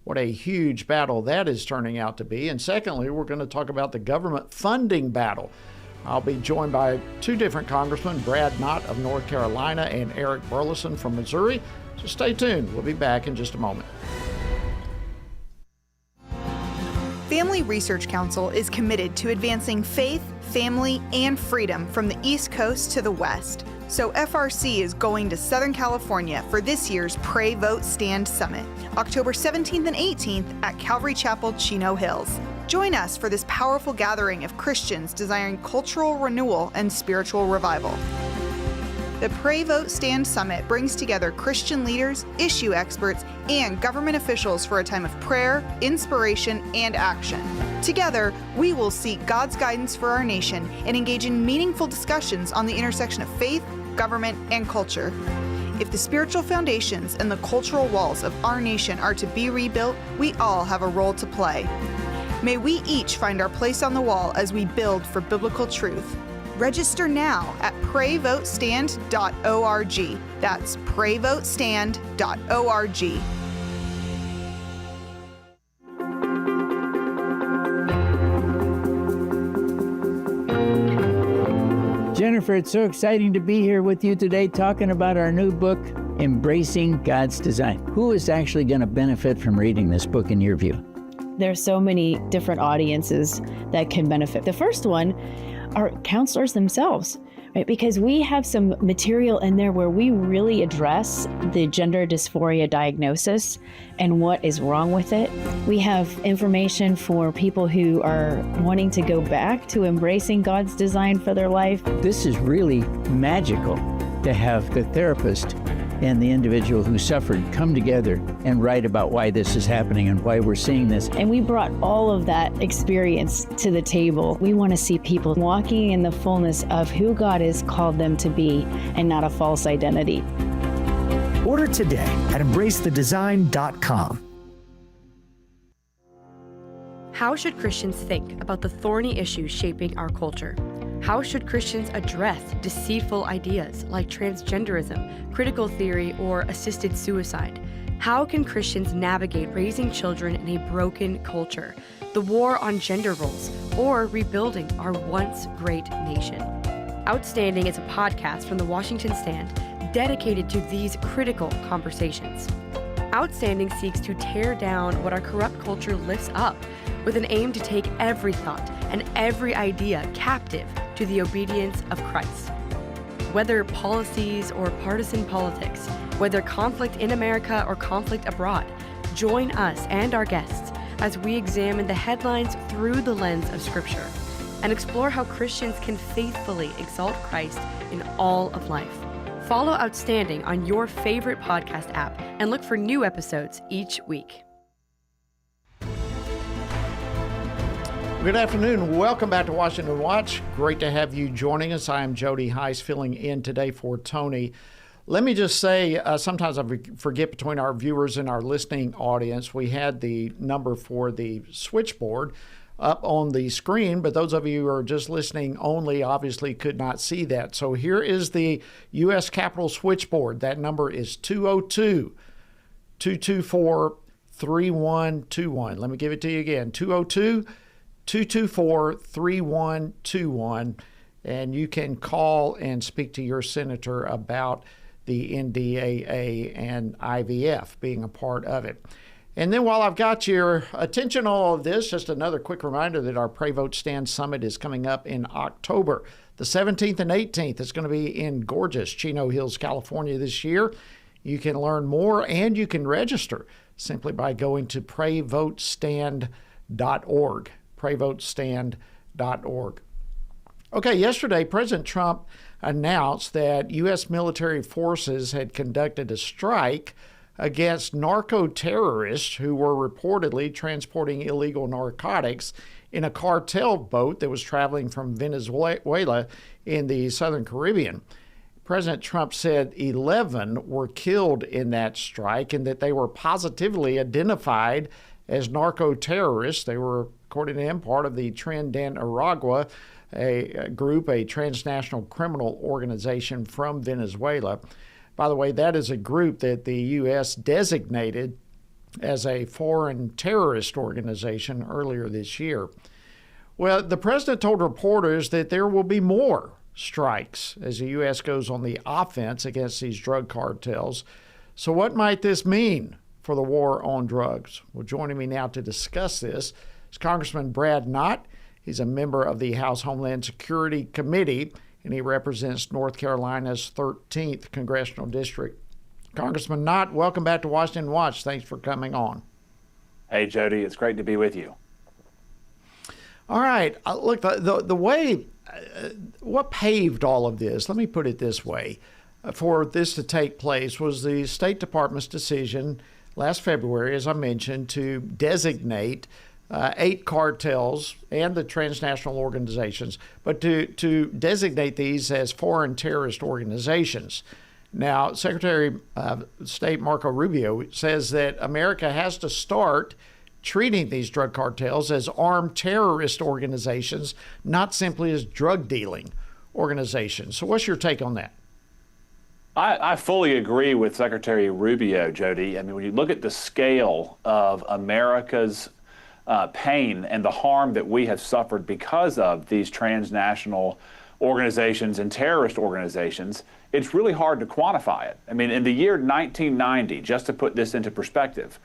What a huge battle that is turning out to be. And secondly, we're going to talk about the government funding battle. I'll be joined by 2 different congressmen, Brad Knott of North Carolina and Eric Burleson from Missouri. So stay tuned. We'll be back in just a moment. Family Research Council is committed to advancing faith, family, and freedom from the East Coast to the West. So FRC is going to Southern California for this year's Pray, Vote, Stand Summit, October 17th and 18th at Calvary Chapel, Chino Hills. Join us for this powerful gathering of Christians desiring cultural renewal and spiritual revival. The Pray, Vote, Stand Summit brings together Christian leaders, issue experts, and government officials for a time of prayer, inspiration, and action. Together, we will seek God's guidance for our nation and engage in meaningful discussions on the intersection of faith, government, and culture. If the spiritual foundations and the cultural walls of our nation are to be rebuilt, we all have a role to play. May we each find our place on the wall as we build for biblical truth. Register now at prayvotestand.org. That's prayvotestand.org. Jennifer, it's so exciting to be here with you today talking about our new book, Embracing God's Design. Who is actually going to benefit from reading this book in your view? There's so many different audiences that can benefit. The first one are counselors themselves, right? Because we have some material in there where we really address the gender dysphoria diagnosis and what is wrong with it. We have information for people who are wanting to go back to embracing God's design for their life. This is really magical to have the therapist and the individual who suffered come together and write about why this is happening and why we're seeing this. And we brought all of that experience to the table. We want to see people walking in the fullness of who God has called them to be and not a false identity. Order today at embracethedesign.com. How should Christians think about the thorny issues shaping our culture? How should Christians address deceitful ideas like transgenderism, critical theory, or assisted suicide? How can Christians navigate raising children in a broken culture, the war on gender roles, or rebuilding our once great nation? Outstanding is a podcast from the Washington Stand dedicated to these critical conversations. Outstanding seeks to tear down what our corrupt culture lifts up with an aim to take every thought and every idea captive to the obedience of Christ. Whether policies or partisan politics, whether conflict in America or conflict abroad, join us and our guests as we examine the headlines through the lens of Scripture and explore how Christians can faithfully exalt Christ in all of life. Follow Outstanding on your favorite podcast app and look for new episodes each week. Good afternoon. Welcome back to Washington Watch. Great to have you joining us. I am Jody Heiss filling in today for Tony. Let me just say, sometimes I forget between our viewers and our listening audience, we had the number for the switchboard up on the screen, but those of you who are just listening only obviously could not see that. So here is the U.S. Capitol switchboard. That number is 202-224-3121. Let me give it to you again, 202-224-3121, and you can call and speak to your senator about the NDAA and IVF being a part of it. And then while I've got your attention on all of this, just another quick reminder that our Pray Vote Stand Summit is coming up in October, the 17th and 18th. It's going to be in gorgeous Chino Hills, California this year. You can learn more and you can register simply by going to prayvotestand.org. prayvotestand.org. Okay, yesterday, President Trump announced that U.S. military forces had conducted a strike against narco-terrorists who were reportedly transporting illegal narcotics in a cartel boat that was traveling from Venezuela in the Southern Caribbean. President Trump said 11 were killed in that strike and that they were positively identified as narco-terrorists. They were, according to him, part of the Trinidad Aragua, a group, a transnational criminal organization from Venezuela. By the way, that is a group that the U.S. designated as a foreign terrorist organization earlier this year. Well, the president told reporters that there will be more strikes as the U.S. goes on the offense against these drug cartels. So what might this mean for the war on drugs? Well, joining me now to discuss this is Congressman Brad Knott. He's a member of the House Homeland Security Committee, and he represents North Carolina's 13th Congressional District. Congressman Knott, welcome back to Washington Watch. Thanks for coming on. Hey, Jody, it's great to be with you. All right. Look, the way, what paved all of this, let me put it this way, for this to take place was the State Department's decision last February, as I mentioned, to designate 8 cartels and the transnational organizations, but to designate these as foreign terrorist organizations. Now, Secretary of State Marco Rubio says that America has to start treating these drug cartels as armed terrorist organizations, not simply as drug dealing organizations. So what's your take on that? I fully agree with Secretary Rubio, Jody. I mean, when you look at the scale of America's pain and the harm that we have suffered because of these transnational organizations and terrorist organizations, it's really hard to quantify it. I mean, in the year 1990, just to put this into perspective,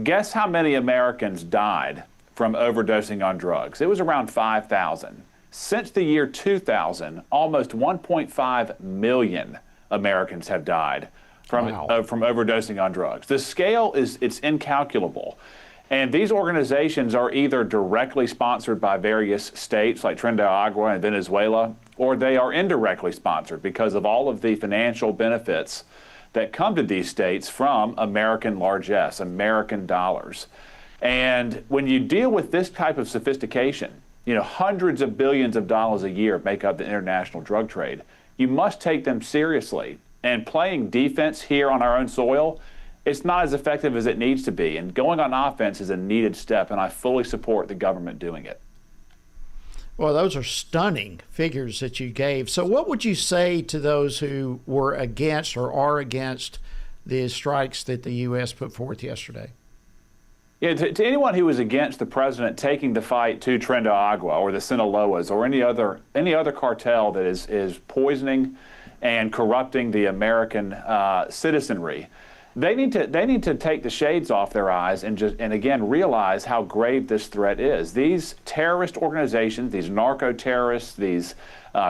guess how many Americans died from overdosing on drugs? It was around 5,000. Since the year 2000, almost 1.5 million Americans have died from overdosing on drugs. The scale it's incalculable. And these organizations are either directly sponsored by various states like Trinidad and Venezuela, or they are indirectly sponsored because of all of the financial benefits that come to these states from American largesse, American dollars. And when you deal with this type of sophistication, you know, hundreds of billions of dollars a year make up the international drug trade. You must take them seriously. And playing defense here on our own soil, it's not as effective as it needs to be. And going on offense is a needed step, and I fully support the government doing it. Well, those are stunning figures that you gave. So what would you say to those who were against or are against the strikes that the U.S. put forth yesterday? Yeah, to anyone who is against the president taking the fight to Trinidad or the Sinaloas or any other cartel that is poisoning and corrupting the American citizenry, they need to take the shades off their eyes and again realize how grave this threat is. These terrorist organizations, these narco-terrorists, these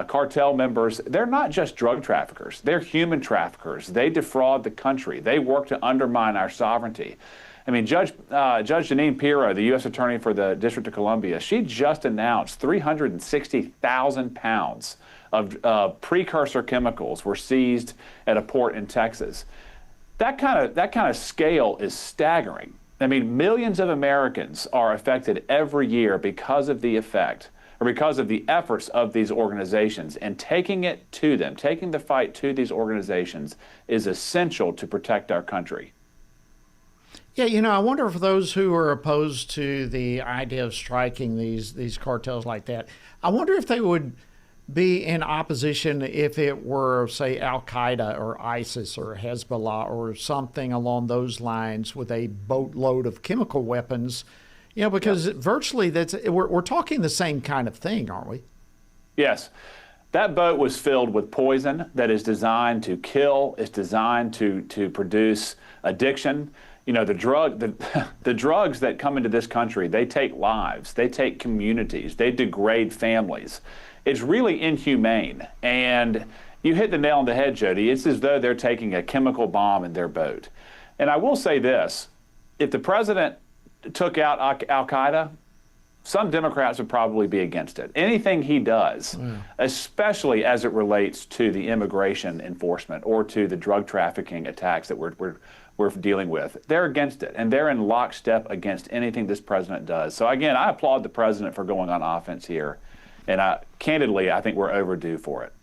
cartel members, they're not just drug traffickers. They're human traffickers. They defraud the country. They work to undermine our sovereignty. I mean, Judge Jeanine Pirro, the U.S. Attorney for the District of Columbia, she just announced 360,000 pounds of precursor chemicals were seized at a port in Texas. That kind of scale is staggering. I mean, millions of Americans are affected every year because of the efforts of these organizations, and taking it to them, taking the fight to these organizations is essential to protect our country. Yeah, you know, I wonder if those who are opposed to the idea of striking these cartels like that, I wonder if they would be in opposition if it were, say, Al-Qaeda or ISIS or Hezbollah or something along those lines with a boatload of chemical weapons, you know, because virtually we're talking the same kind of thing, aren't we? Yes. That boat was filled with poison that is designed to kill, is designed to produce addiction. You know, the drugs that come into this country, they take lives, they take communities, they degrade families. It's really inhumane. And you hit the nail on the head, Jody. It's as though they're taking a chemical bomb in their boat. And I will say this, if the president took out Al-Qaeda, some Democrats would probably be against it. Anything he does, especially as it relates to the immigration enforcement or to the drug trafficking attacks that we're dealing with, they're against it, and they're in lockstep against anything this president does. So again, I applaud the president for going on offense here, and candidly, I think we're overdue for it.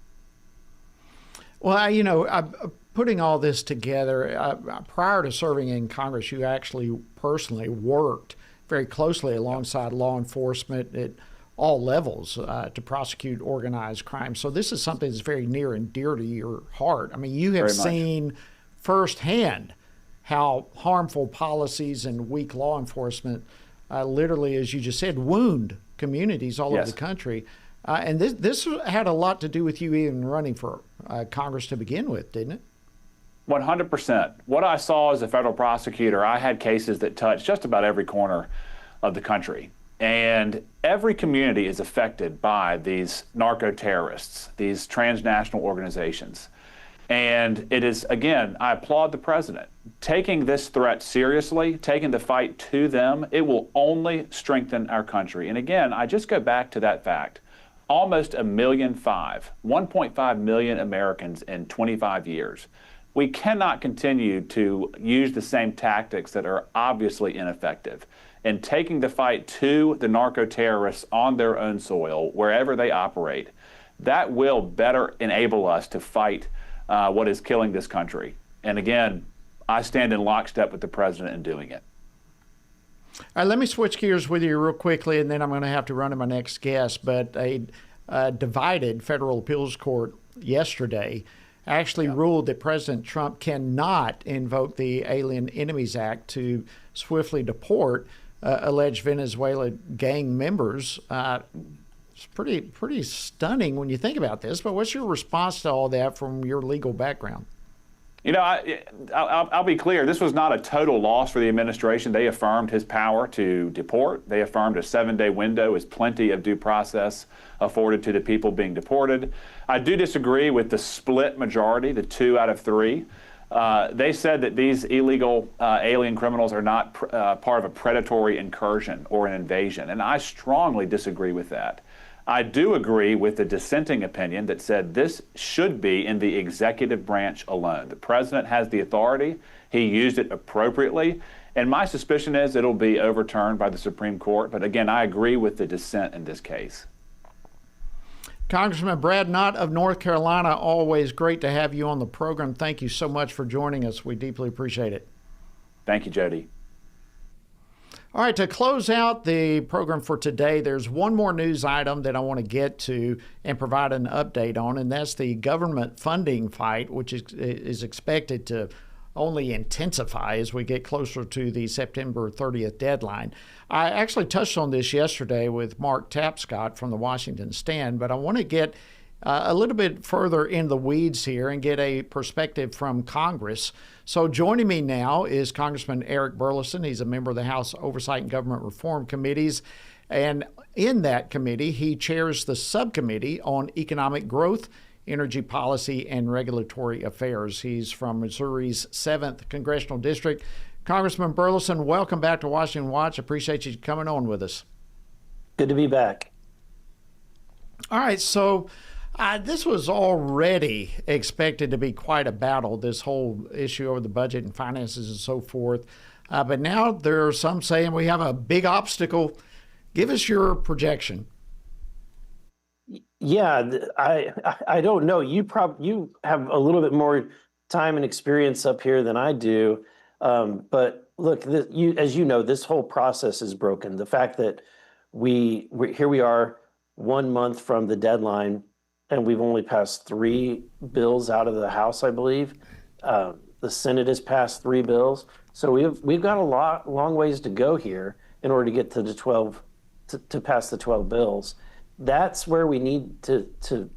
Well, you know, putting all this together, prior to serving in Congress, you actually personally worked very closely alongside law enforcement at all levels to prosecute organized crime. So this is something that's very near and dear to your heart. I mean, you have seen firsthand how harmful policies and weak law enforcement literally, as you just said, wound communities all over the country. And this had a lot to do with you even running for Congress to begin with, didn't it? 100%. What I saw as a federal prosecutor, I had cases that touched just about every corner of the country. And every community is affected by these narco-terrorists, these transnational organizations. And it is, again, I applaud the president. Taking this threat seriously, taking the fight to them, it will only strengthen our country. And again, I just go back to that fact. Almost 1.5 million Americans in 25 years. We cannot continue to use the same tactics that are obviously ineffective. And taking the fight to the narco-terrorists on their own soil, wherever they operate, that will better enable us to fight what is killing this country. And again, I stand in lockstep with the president in doing it. All right, let me switch gears with you real quickly, and then I'm going to have to run to my next guest. But a divided federal appeals court yesterday actually ruled that President Trump cannot invoke the Alien Enemies Act to swiftly deport alleged Venezuela gang members. It's pretty stunning when you think about this. But what's your response to all that from your legal background? You know, I'll be clear. This was not a total loss for the administration. They affirmed his power to deport. They affirmed a 7-day window is plenty of due process afforded to the people being deported. I do disagree with the split majority, the 2 out of 3. They said that these illegal alien criminals are not part of a predatory incursion or an invasion, and I strongly disagree with that. I do agree with the dissenting opinion that said this should be in the executive branch alone. The president has the authority. He used it appropriately. And my suspicion is it'll be overturned by the Supreme Court. But again, I agree with the dissent in this case. Congressman Brad Knott of North Carolina, always great to have you on the program. Thank you so much for joining us. We deeply appreciate it. Thank you, Jody. All right, to close out the program for today, there's one more news item that I want to get to and provide an update on, and that's the government funding fight, which is expected to only intensify as we get closer to the September 30th deadline. I actually touched on this yesterday with Mark Tapscott from the Washington Stand, but I want to get a little bit further in the weeds here and get a perspective from Congress. So joining me now is Congressman Eric Burleson. He's a member of the House Oversight and Government Reform Committees. And in that committee, he chairs the subcommittee on economic growth, energy policy, and regulatory affairs. He's from Missouri's 7th Congressional District. Congressman Burleson, welcome back to Washington Watch. Appreciate you coming on with us. Good to be back. All right, so this was already expected to be quite a battle, this whole issue over the budget and finances and so forth. But now there are some saying we have a big obstacle. Give us your projection. Yeah, I don't know. You have a little bit more time and experience up here than I do. But look, as you know, this whole process is broken. The fact that here we are 1 month from the deadline, and we've only passed 3 bills out of the House, I believe. The Senate has passed 3 bills. So we've got a long ways to go here in order to get to the 12, to pass the 12 bills. That's where we need to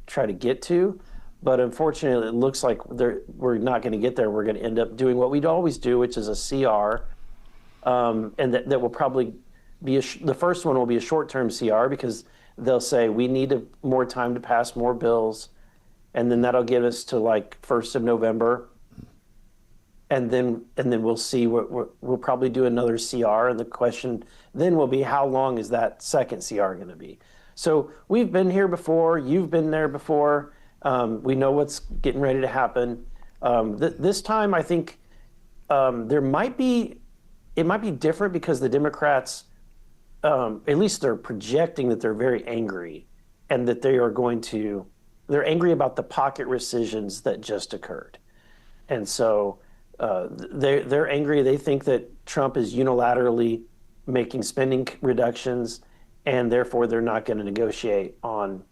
try to get to. But unfortunately, it looks like we're not going to get there. We're going to end up doing what we'd always do, which is a CR. And that will probably be the first one will be a short-term CR, because they'll say we need more time to pass more bills, and then that'll get us to like 1st of November, and then we'll see we'll probably do another CR, and the question then will be how long is that second CR going to be? So we've been here before, you've been there before, we know what's getting ready to happen. This time I think it might be different because the Democrats, at least they're projecting that they're very angry, and that they're angry about the pocket rescissions that just occurred. And so they're angry. They think that Trump is unilaterally making spending reductions, and therefore they're not going to negotiate on,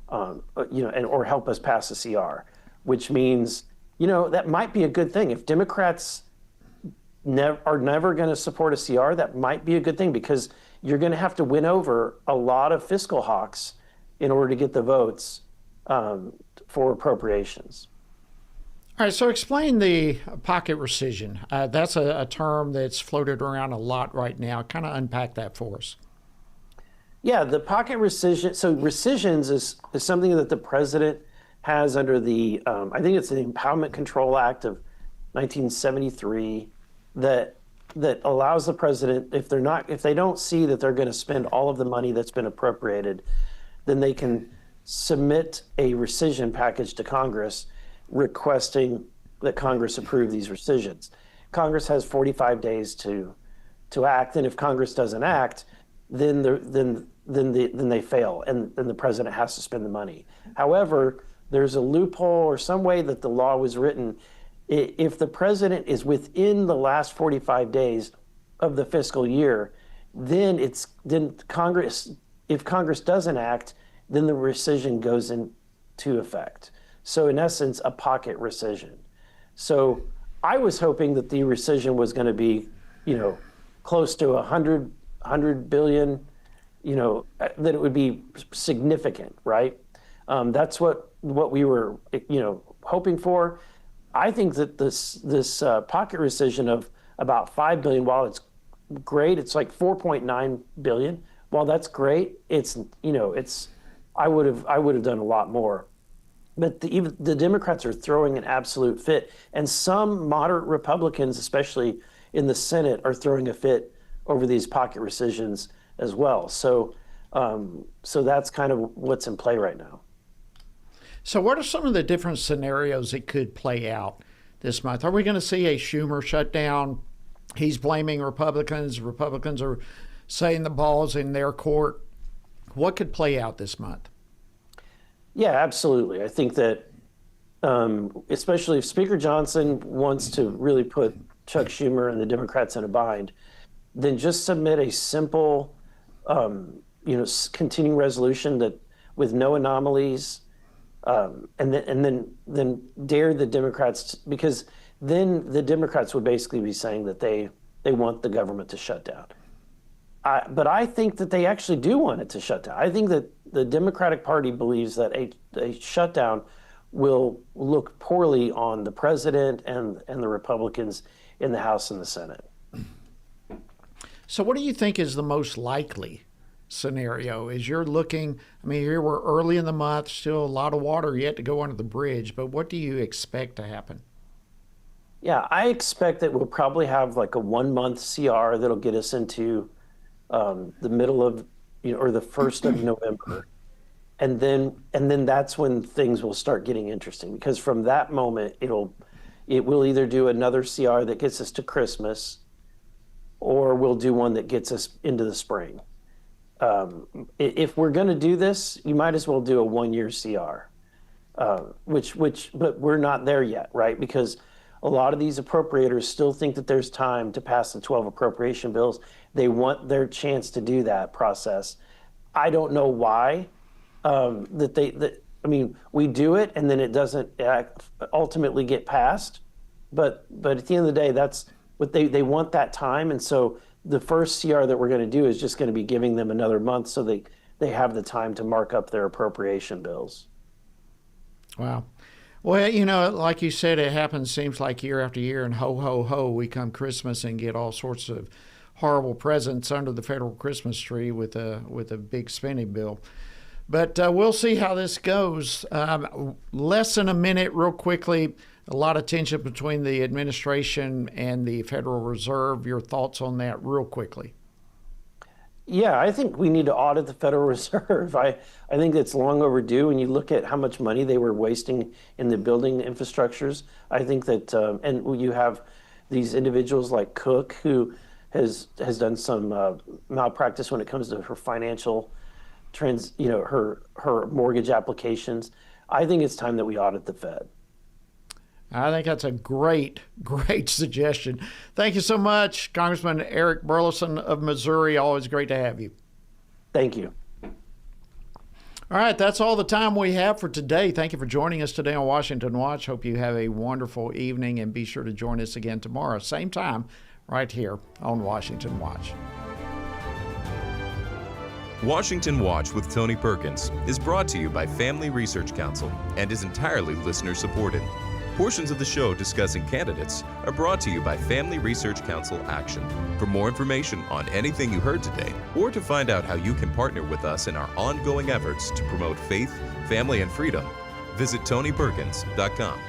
or help us pass a CR, which means, that might be a good thing. If Democrats are never going to support a CR, that might be a good thing, because you're going to have to win over a lot of fiscal hawks in order to get the votes for appropriations. All right, so explain the pocket rescission. That's a term that's floated around a lot right now. Kind of unpack that for us. Yeah, the pocket rescission. So rescissions is something that the president has under the, I think it's the Empowerment Control Act of 1973, that allows the president, if they don't see that they're going to spend all of the money that's been appropriated, then they can submit a rescission package to Congress requesting that Congress approve these rescissions. Congress has 45 days to act, and if Congress doesn't act, then they fail, and the president has to spend the money. However, there's a loophole or some way that the law was written. If the president is within the last 45 days of the fiscal year, then Congress, if Congress doesn't act, then the rescission goes into effect. So in essence, a pocket rescission. So I was hoping that the rescission was going to be, close to 100 billion, that it would be significant, right? That's what we were, hoping for. I think that this pocket rescission of about 5 billion, while it's great, it's like 4.9 billion. While that's great, I would have done a lot more. But even the Democrats are throwing an absolute fit, and some moderate Republicans, especially in the Senate, are throwing a fit over these pocket rescissions as well. So that's kind of what's in play right now. So what are some of the different scenarios that could play out this month? Are we going to see a Schumer shutdown? He's blaming Republicans. Republicans are saying the ball's in their court. What could play out this month? Yeah, absolutely. I think that especially if Speaker Johnson wants to really put Chuck Schumer and the Democrats in a bind, then just submit a simple, continuing resolution that with no anomalies, and then dare the Democrats, because then the Democrats would basically be saying that they want the government to shut down. But I think that they actually do want it to shut down. I think that the Democratic Party believes that a shutdown will look poorly on the president and the Republicans in the House and the Senate. So what do you think is the most likely scenario? As you're looking, here we're early in the month, still a lot of water yet to go under the bridge, but what do you expect to happen? Yeah, I expect that we'll probably have like a 1-month CR that'll get us into the middle of, or the 1st of November. And then that's when things will start getting interesting, because from that moment, it will either do another CR that gets us to Christmas, or we'll do one that gets us into the spring. If we're going to do this, you might as well do a 1-year CR, but we're not there yet, right? Because a lot of these appropriators still think that there's time to pass the 12 appropriation bills. They want their chance to do that process. I don't know why we do it and then it doesn't ultimately get passed. But at the end of the day, that's what they want, that time. And so the first CR that we're going to do is just going to be giving them another month so they have the time to mark up their appropriation bills. Wow. Well, like you said, it happens, seems like year after year, and ho, ho, ho, we come Christmas and get all sorts of horrible presents under the federal Christmas tree with a big spending bill. But we'll see how this goes. Less than a minute, real quickly, a lot of tension between the administration and the Federal Reserve. Your thoughts on that real quickly? Yeah, I think we need to audit the Federal Reserve. I think it's long overdue. When you look at how much money they were wasting in the building infrastructures, I think that, and you have these individuals like Cook, who has done some malpractice when it comes to her financial her mortgage applications. I think it's time that we audit the Fed. I think that's a great suggestion. Thank you so much, Congressman Eric Burleson of Missouri. Always great to have you. Thank you. All right, that's all the time we have for today. Thank you for joining us today on Washington Watch. Hope you have a wonderful evening, and be sure to join us again tomorrow, same time, right here on Washington Watch. Washington Watch with Tony Perkins is brought to you by Family Research Council and is entirely listener-supported. Portions of the show discussing candidates are brought to you by Family Research Council Action. For more information on anything you heard today, or to find out how you can partner with us in our ongoing efforts to promote faith, family, and freedom, visit TonyPerkins.com.